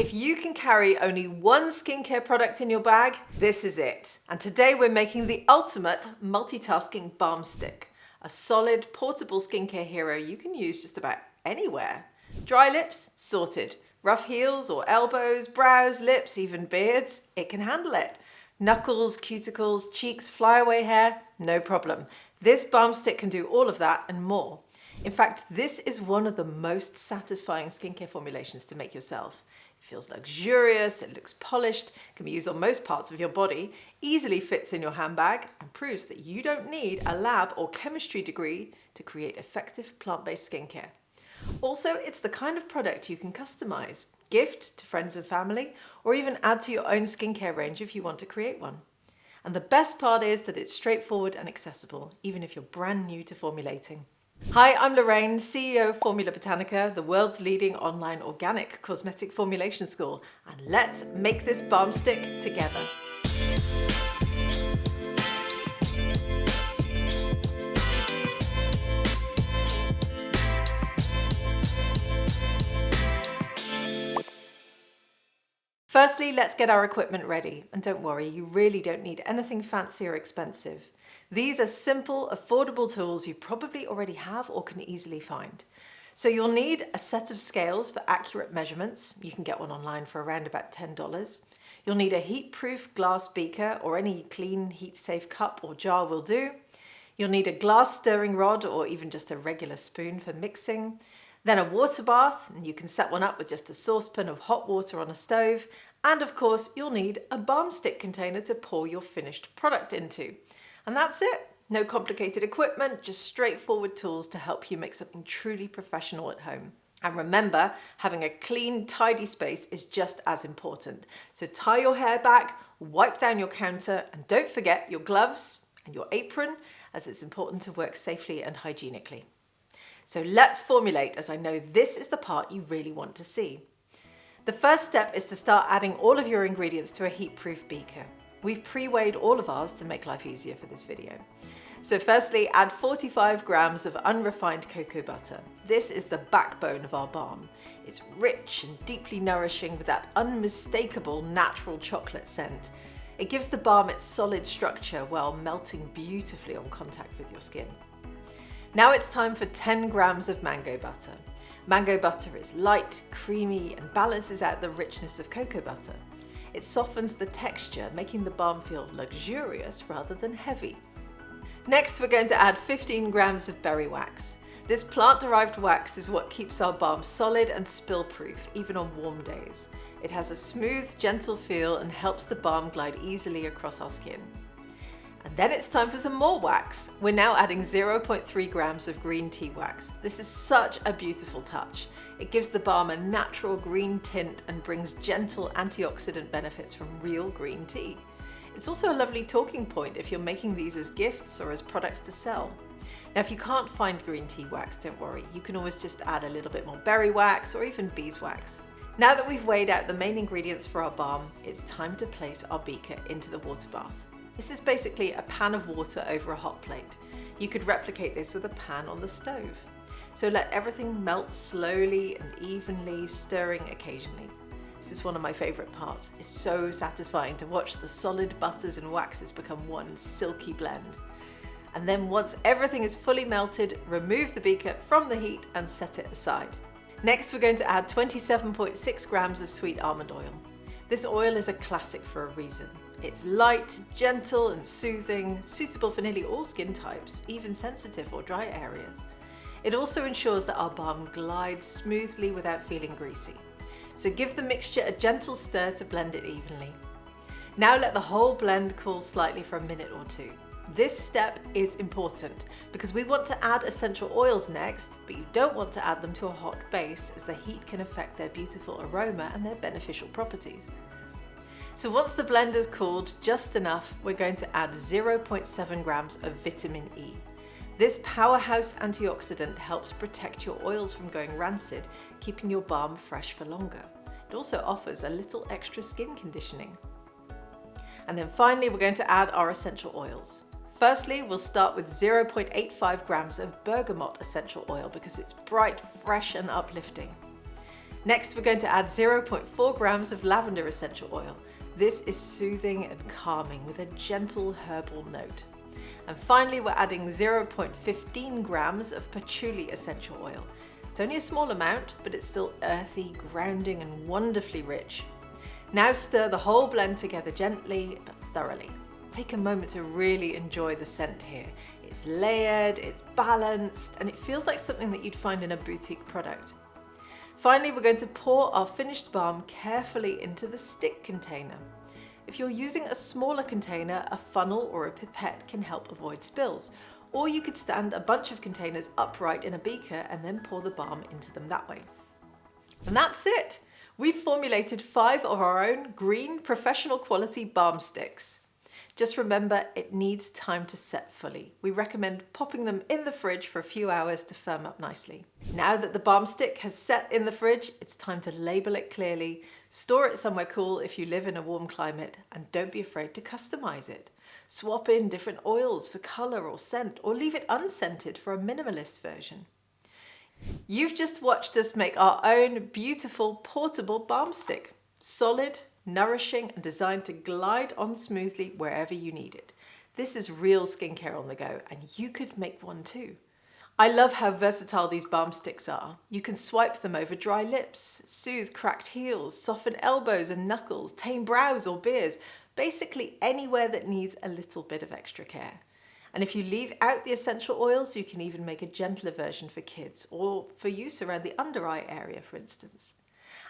If you can carry only one skincare product in your bag, this is it. And today we're making the ultimate multitasking balm stick, a solid portable skincare hero you can use just about anywhere. Dry lips, sorted. Rough heels or elbows, brows, lips, even beards, it can handle it. Knuckles, cuticles, cheeks, flyaway hair, no problem. This balm stick can do all of that and more. In fact, this is one of the most satisfying skincare formulations to make yourself. It feels luxurious, it looks polished, can be used on most parts of your body, easily fits in your handbag, and proves that you don't need a lab or chemistry degree to create effective plant-based skincare. Also, it's the kind of product you can customize, gift to friends and family, or even add to your own skincare range if you want to create one. And the best part is that it's straightforward and accessible, even if you're brand new to formulating. Hi, I'm Lorraine, CEO of Formula Botanica, the world's leading online organic cosmetic formulation school, and let's make this balm stick together. Firstly, let's get our equipment ready. And don't worry, you really don't need anything fancy or expensive. These are simple, affordable tools you probably already have or can easily find. So you'll need a set of scales for accurate measurements. You can get one online for around about $10. You'll need a heat-proof glass beaker or any clean, heat-safe cup or jar will do. You'll need a glass stirring rod or even just a regular spoon for mixing. Then a water bath, and you can set one up with just a saucepan of hot water on a stove. And of course, you'll need a balm stick container to pour your finished product into. And that's it. No complicated equipment, just straightforward tools to help you make something truly professional at home. And remember, having a clean, tidy space is just as important. So tie your hair back, wipe down your counter, and don't forget your gloves and your apron, as it's important to work safely and hygienically. So let's formulate, as I know this is the part you really want to see. The first step is to start adding all of your ingredients to a heat-proof beaker. We've pre-weighed all of ours to make life easier for this video. So firstly, add 45 grams of unrefined cocoa butter. This is the backbone of our balm. It's rich and deeply nourishing with that unmistakable natural chocolate scent. It gives the balm its solid structure while melting beautifully on contact with your skin. Now it's time for 10 grams of mango butter. Mango butter is light, creamy, and balances out the richness of cocoa butter. It softens the texture, making the balm feel luxurious rather than heavy. Next, we're going to add 15 grams of berry wax. This plant-derived wax is what keeps our balm solid and spill-proof, even on warm days. It has a smooth, gentle feel and helps the balm glide easily across our skin. And then it's time for some more wax. We're now adding 0.3 grams of green tea wax. This is such a beautiful touch. It gives the balm a natural green tint and brings gentle antioxidant benefits from real green tea. It's also a lovely talking point if you're making these as gifts or as products to sell. Now, if you can't find green tea wax, don't worry. You can always just add a little bit more berry wax or even beeswax. Now that we've weighed out the main ingredients for our balm, it's time to place our beaker into the water bath. This is basically a pan of water over a hot plate. You could replicate this with a pan on the stove. So let everything melt slowly and evenly, stirring occasionally. This is one of my favorite parts. It's so satisfying to watch the solid butters and waxes become one silky blend. And then once everything is fully melted, remove the beaker from the heat and set it aside. Next, we're going to add 27.6 grams of sweet almond oil. This oil is a classic for a reason. It's light, gentle and soothing, suitable for nearly all skin types, even sensitive or dry areas. It also ensures that our balm glides smoothly without feeling greasy. So give the mixture a gentle stir to blend it evenly. Now let the whole blend cool slightly for a minute or two. This step is important because we want to add essential oils next, but you don't want to add them to a hot base as the heat can affect their beautiful aroma and their beneficial properties. So once the blend is cooled just enough, we're going to add 0.7 grams of vitamin E. This powerhouse antioxidant helps protect your oils from going rancid, keeping your balm fresh for longer. It also offers a little extra skin conditioning. And then finally, we're going to add our essential oils. Firstly, we'll start with 0.85 grams of bergamot essential oil because it's bright, fresh and uplifting. Next, we're going to add 0.4 grams of lavender essential oil. This is soothing and calming with a gentle herbal note. And finally, we're adding 0.15 grams of patchouli essential oil. It's only a small amount, but it's still earthy, grounding, and wonderfully rich. Now stir the whole blend together gently but thoroughly. Take a moment to really enjoy the scent here. It's layered, it's balanced, and it feels like something that you'd find in a boutique product. Finally, we're going to pour our finished balm carefully into the stick container. If you're using a smaller container, a funnel or a pipette can help avoid spills. Or you could stand a bunch of containers upright in a beaker and then pour the balm into them that way. And that's it! We've formulated 5 of our own green professional quality balm sticks. Just remember, it needs time to set fully. We recommend popping them in the fridge for a few hours to firm up nicely. Now that the balm stick has set in the fridge, it's time to label it clearly, store it somewhere cool if you live in a warm climate, and don't be afraid to customize it. Swap in different oils for color or scent, or leave it unscented for a minimalist version. You've just watched us make our own beautiful portable balm stick. Solid, nourishing, and designed to glide on smoothly wherever you need it. This is real skincare on the go, and you could make one too. I love how versatile these balm sticks are. You can swipe them over dry lips, soothe cracked heels, soften elbows and knuckles, tame brows or beards, basically anywhere that needs a little bit of extra care. And if you leave out the essential oils, you can even make a gentler version for kids or for use around the under eye area, for instance.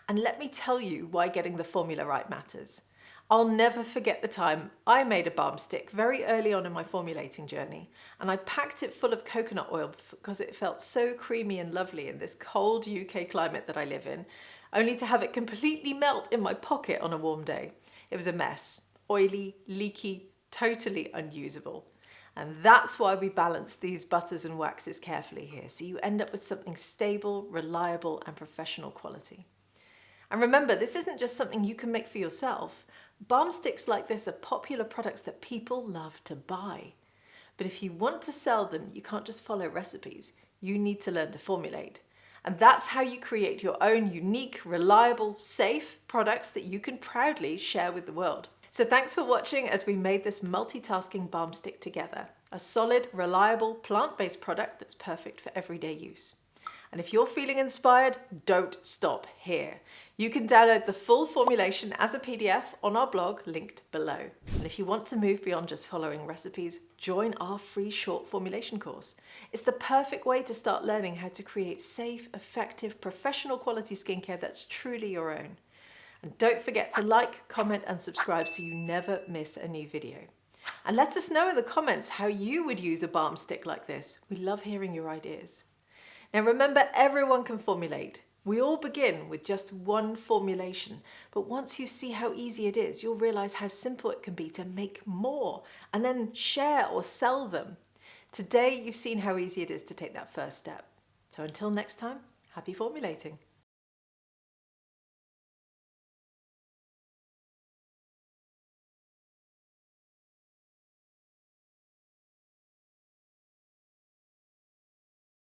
And let me tell you why getting the formula right matters. I'll never forget the time I made a balm stick very early on in my formulating journey, and I packed it full of coconut oil because it felt so creamy and lovely in this cold UK climate that I live in, only to have it completely melt in my pocket on a warm day. It was a mess, oily, leaky, totally unusable. And that's why we balance these butters and waxes carefully here, so you end up with something stable, reliable, and professional quality. And remember, this isn't just something you can make for yourself. Balm sticks like this are popular products that people love to buy. But if you want to sell them, you can't just follow recipes. You need to learn to formulate. And that's how you create your own unique, reliable, safe products that you can proudly share with the world. So thanks for watching as we made this multitasking balm stick together. A solid, reliable, plant-based product that's perfect for everyday use. And if you're feeling inspired, don't stop here. You can download the full formulation as a PDF on our blog linked below. And if you want to move beyond just following recipes, join our free short formulation course. It's the perfect way to start learning how to create safe, effective, professional quality skincare that's truly your own. And don't forget to like, comment, and subscribe so you never miss a new video. And let us know in the comments how you would use a balm stick like this. We love hearing your ideas. Now remember, everyone can formulate. We all begin with just one formulation, but once you see how easy it is, you'll realize how simple it can be to make more and then share or sell them. Today, you've seen how easy it is to take that first step. So until next time, happy formulating.